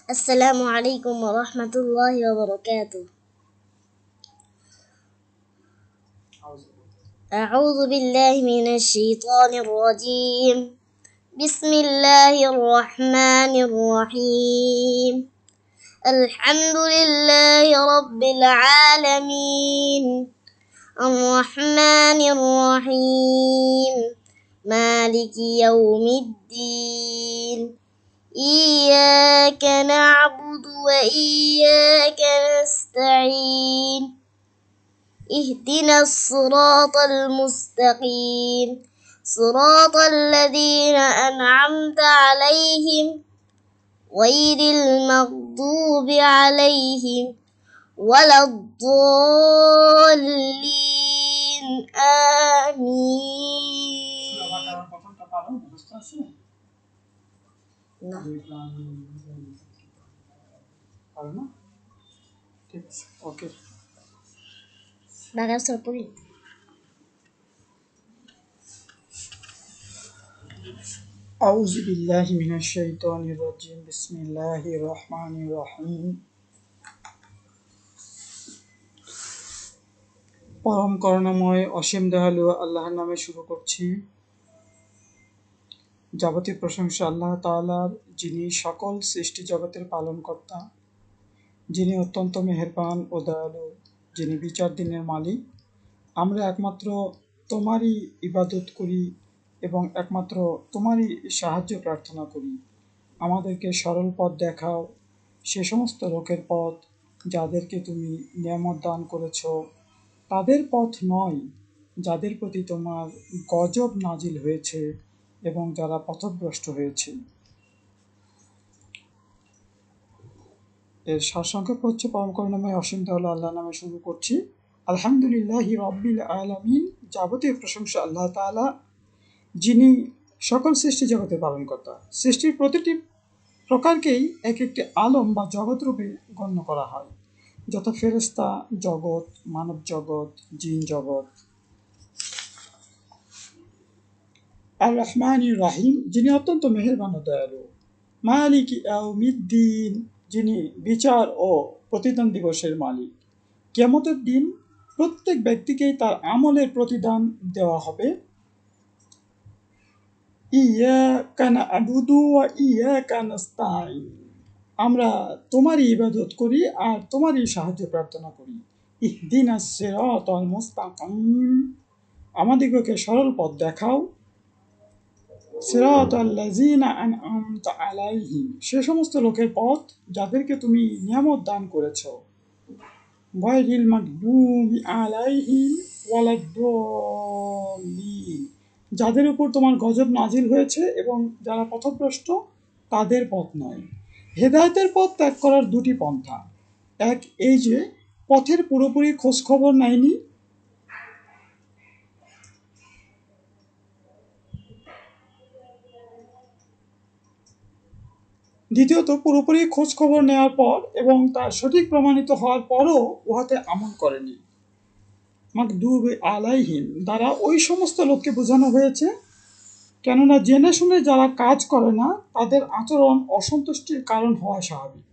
السلام عليكم ورحمة الله وبركاته. أعوذ بالله من الشيطان الرجيم. بسم الله الرحمن الرحيم. الحمد لله رب العالمين الرحمن الرحيم مالك يوم الدين إياك نعبد وإياك نستعين اهدنا الصراط المستقيم صراط الذين أنعمت عليهم غير المغضوب عليهم ولا الضالين آمين. না পারো না ঠিক আছে ওকে বাগান সরপুরি أعوذ بالله من الشيطان الرجيم بسم الله الرحمن الرحيم পরম করুণাময় অসীম দয়ালু আল্লাহর নামে শুরু করছি। যাবতীয় প্রশংসা আল্লাহ তাআলার, যিনি সকল সৃষ্টি জগতের পালনকর্তা, যিনি অত্যন্ত মেহেরবান ও দয়ালু, যিনি বিচার দিনের মালিক। আমরা একমাত্র তোমারই ইবাদত করি এবং একমাত্র তোমারই সাহায্য প্রার্থনা করি। আমাদেরকে সরল পথ দেখাও, সে সমস্ত লোকের পথ যাদেরকে তুমি নিয়ামত দান করেছ, তাদের পথ নয় যাদের প্রতি তোমার গজব নাজিল হয়েছে এবং যারা পথভ্রষ্ট হয়েছে। এর সারসংক্ষেপ হচ্ছে পরম করুণাময় অসীম দয়ালু আল্লাহ নামে শুরু করছি। আলহামদুলিল্লাহি রাব্বিল আলামিন, যাবতীয় প্রশংসা আল্লাহ তাআলা, যিনি সকল সৃষ্টি জগতের পালনকর্তা। সৃষ্টির প্রতিটি প্রকারকেই এক একটি আলম বা জগৎ রূপে গণ্য করা হয়, যথা ফেরেশতা জগৎ, মানব জগৎ, জিন জগৎ। আর রহমানির রাহিম, যিনি অত্যন্ত মেহেরবান ও দয়ালু। মালিক ইয়াউমিদ্দিন, যিনি বিচার ও প্রতিদান দিবসের মালিক। কিয়ামতের দিন প্রত্যেক ব্যক্তিকেই তার আমলের প্রতিদান দেওয়া হবে। ইয়াকা না'বুদু ওয়া ইয়াকা নাস্তাঈন, আমরা তোমারই ইবাদত করি আর তোমারই সাহায্য প্রার্থনা করি। ইহদিনাস সিরাতাল মুস্তাকিম, আমাদিগকে সরল পথ দেখাও। সিরাতাল্লাযীনা আন'আমতা আলাইহিম, সে সমস্ত লোকের পথ যাদেরকে তুমি নিয়ামত দান করেছ। গায়রিল মাগদুবি আলাইহিম ওয়ালাদ-দাল্লিন, যাদের উপর তোমার গজব নাজিল হয়েছে এবং যারা পথভ্রষ্ট তাদের পথ নয়। হেদায়েতের পথ ত্যাগ করার দুটি পন্থা। এক, এই যে পথের পুরোপুরি খোঁজ খবর নেয়নি। দ্বিতীয়ত, পুরোপুরি খোঁজ খবর নেওয়ার পর এবং তা সঠিক প্রমাণিত হওয়ার পরও উহাতে আমল করেনি। মাগদুবি আলাইহিম দ্বারা ওই সমস্ত লোককে বোঝানো হয়েছে, কেননা জেনে শুনে যারা কাজ করে না তাদের আচরণ অসন্তুষ্টির কারণ হওয়া স্বাভাবিক।